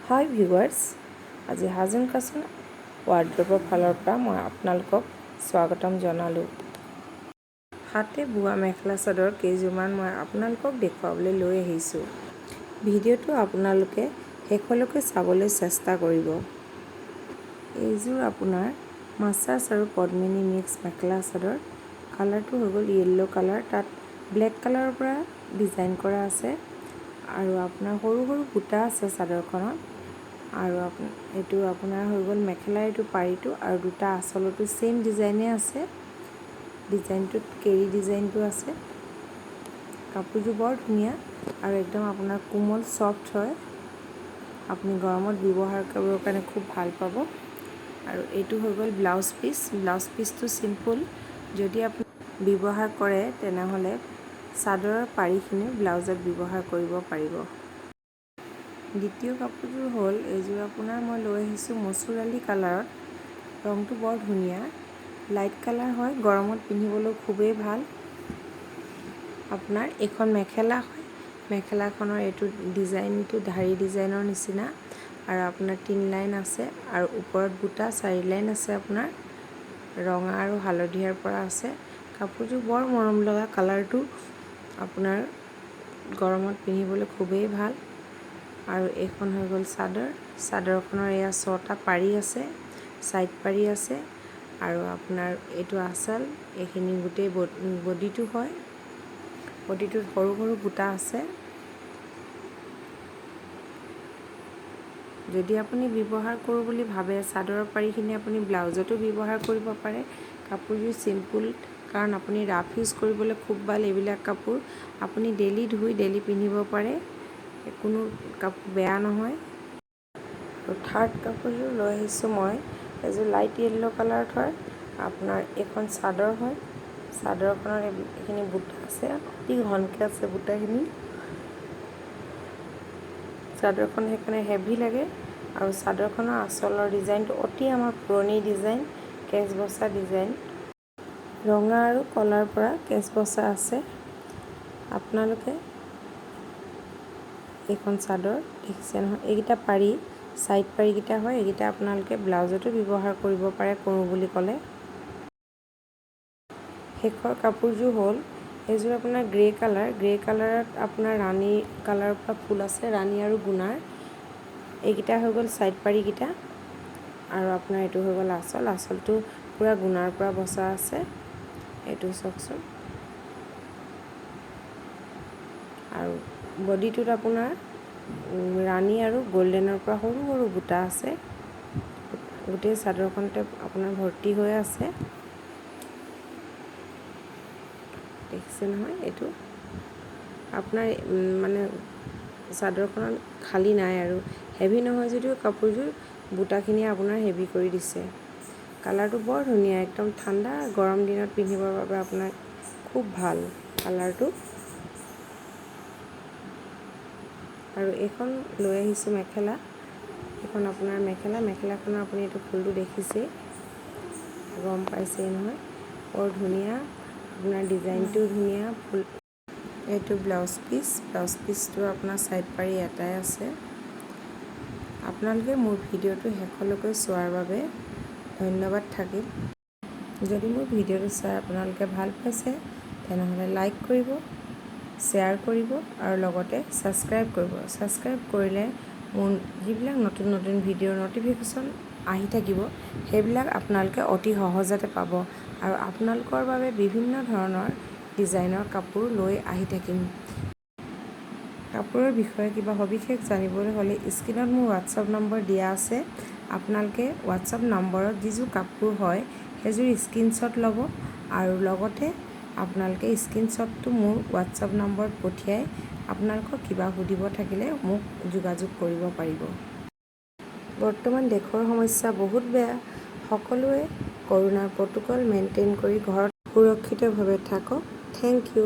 হাই viewers, আজি হাজোন কাচোন ৱাৰ্ড্ৰবৰ ফালৰ পৰা মই আপোনালোকক স্বাগতম জনালোঁ। হাতে বোৱা মেখেলা চাদৰ কেইযোৰমান মই আপোনালোকক দেখুৱাবলৈ লৈ আহিছোঁ। ভিডিঅ'টো আপোনালোকে শেষলৈকে চাবলৈ চেষ্টা কৰিব। এইযোৰ আপোনাৰ মাছাছ আৰু পদ্মিনী মিক্স মেখেলা চাদৰ। কালাৰটো হৈ গ'ল য়েল্ল' কালাৰ, তাত ব্লেক কালাৰৰ পৰা ডিজাইন কৰা আছে আৰু আপোনাৰ সৰু সৰু বুটা আছে চাদৰখনত। আৰু এইটো আপোনাৰ হৈ গ'ল মেখেলাৰ এইটো পাৰিটো আৰু দুটা আঁচলতো ছেইম ডিজাইনে আছে। ডিজাইনটোত কেৰি ডিজাইনটো আছে। কাপোৰযোৰ বৰ ধুনীয়া আৰু একদম আপোনাৰ কোমল ছফ্ট হয়। আপুনি গৰমত ব্যৱহাৰ কৰিবৰ কাৰণে খুব ভাল পাব। আৰু এইটো হৈ গ'ল ব্লাউজ পিচ। ব্লাউজ পিচটো চিম্পুল। যদি আপুনি ব্যৱহাৰ কৰে তেনেহ'লে চাদৰৰ পাৰিখিনি ব্লাউজত ব্যৱহাৰ কৰিব পাৰিব। দ্বিতীয় কাপোৰযোৰ হ'ল এইযোৰ আপোনাৰ মই লৈ আহিছোঁ মচুৰালী কালাৰত। ৰংটো বৰ ধুনীয়া, লাইট কালাৰ হয়, গৰমত পিন্ধিবলৈ খুবেই ভাল। আপোনাৰ এইখন মেখেলা হয়, মেখেলাখনৰ এইটো ডিজাইনটো ধাৰী ডিজাইনৰ নিচিনা আৰু আপোনাৰ 3 লাইন আছে আৰু ওপৰত বুটা 4 লাইন আছে। আপোনাৰ ৰঙা আৰু হালধীয়াৰ পৰা আছে। কাপোৰযোৰ বৰ মৰম লগা, কালাৰটো আপোনাৰ গৰমত পিন্ধিবলৈ খুবেই ভাল। আৰু এইখন হৈ গ'ল চাদৰ। চাদৰখনৰ এয়া 6টা পাৰি আছে, ছাইড পাৰি আছে আৰু আপোনাৰ এইটো আঁচল, এইখিনি গোটেই বডিটো হয়। বডিটোত সৰু সৰু বুটা আছে। যদি আপুনি ব্যৱহাৰ কৰোঁ বুলি ভাবে চাদৰৰ পাৰিখিনি আপুনি ব্লাউজতো ব্যৱহাৰ কৰিব পাৰে। কাপোৰযোৰ চিম্পুল, কাৰণ আপুনি ৰাফ ইউজ কৰিবলৈ খুব ভাল। এইবিলাক কাপোৰ আপুনি ডেইলি ধুই ডেইলি পিন্ধিব পাৰে, কোনো কাপোৰ বেয়া নহয়। আৰু থাৰ্ড কাপোৰযোৰ লৈ আহিছোঁ মই, এইযোৰ লাইট য়েল্ল' কালাৰত হয়। আপোনাৰ এইখন চাদৰ হয়। চাদৰখনৰ এইখিনি বুটা আছে, অতি ঘনকৈ আছে বুটাখিনি। চাদৰখন সেইকাৰণে হেভি লাগে আৰু চাদৰখনৰ আঁচলৰ ডিজাইনটো অতি আমাৰ পুৰণি ডিজাইন, কেঁচ বচা ডিজাইন। ৰঙা আৰু কলাৰ পৰা কেঁচ বচা আছে। আপোনালোকে এইখন চাদৰ দেখিছে নহয়, এইকেইটা পাৰি ছাইড পাৰিকেইটা হয়। এইকেইটা আপোনালোকে ব্লাউজতো ব্যৱহাৰ কৰিব পাৰে কৰোঁ বুলি ক'লে। শেষৰ কাপোৰযোৰ হ'ল এইযোৰ আপোনাৰ গ্ৰে কালাৰ। গ্ৰে কালাৰত আপোনাৰ ৰাণী কালাৰৰ পৰা ফুল আছে, ৰাণী আৰু গুণাৰ। এইকেইটা হৈ গ'ল ছাইড পাৰিকেইটা আৰু আপোনাৰ এইটো হৈ গ'ল আঁচল। আঁচলটো পূৰা গুণাৰ পৰা বচা আছে। এইটো চাওকচোন। আৰু বডিটোত আপোনাৰ ৰাণী আৰু গল্ডেনৰ পৰা সৰু সৰু বুটা আছে। গোটেই চাদৰখনতে আপোনাৰ ভৰ্তি হৈ আছে। দেখিছে নহয়, এইটো আপোনাৰ মানে চাদৰখনত খালী নাই আৰু হেভি নহয় যদিও কাপোৰযোৰ বুটাখিনিয়ে আপোনাৰ হেভি কৰি দিছে। কালাৰটো বৰ ধুনীয়া, একদম ঠাণ্ডা গৰম দিনত পিন্ধিবৰ বাবে আপোনাৰ খুব ভাল কালাৰটো। আৰু এইখন লৈ আহিছোঁ মেখেলা। এইখন আপোনাৰ মেখেলাখনৰ আপুনি এইটো ফুলটো দেখিছেই, গম পাইছেই নহয়, বৰ ধুনীয়া। আপোনাৰ ডিজাইনটোও ধুনীয়া। ফুল এইটো ব্লাউজ পিচ। ব্লাউজ পিচটো আপোনাৰ ছাইড পাৰি এটাই আছে। আপোনালোকে মোৰ ভিডিঅ'টো শেষলৈকে চোৱাৰ বাবে ধন্যবাদ থাকিল। যদি মোৰ ভিডিঅ'টো চাই আপোনালোকে ভাল পাইছে তেনেহ'লে লাইক কৰিব, শ্বেয়াৰ কৰিব আৰু লগতে ছাবস্ক্ৰাইব কৰিব। ছাবস্ক্ৰাইব কৰিলে মোৰ যিবিলাক নতুন নতুন ভিডিঅ'ৰ ন'টিফিকেশ্যন আহি থাকিব, সেইবিলাক আপোনালোকে অতি সহজতে পাব আৰু আপোনালোকৰ বাবে বিভিন্ন ধৰণৰ ডিজাইনৰ কাপোৰ লৈ আহি থাকিম। কাপোৰৰ বিষয়ে কিবা সবিশেষ জানিবলৈ হ'লে স্ক্ৰীণত মোৰ হোৱাটছআপ নম্বৰ দিয়া আছে। আপোনালোকে হোৱাটছআপ নম্বৰত যিযোৰ কাপোৰ হয় সেইযোৰ স্ক্ৰীণশ্বট ল'ব আৰু লগতে আপোনালোকে স্ক্ৰীণশ্বটটো মোৰ হোৱাটছআপ নম্বৰত পঠিয়াই আপোনালোকক কিবা সুধিব থাকিলে মোক যোগাযোগ কৰিব পাৰিব। বৰ্তমান দেশৰ সমস্যা বহুত বেয়া। সকলোৱে কৰোনাৰ প্ৰট'কল মেইনটেইন কৰি ঘৰত সুৰক্ষিতভাৱে থাকক। Thank U.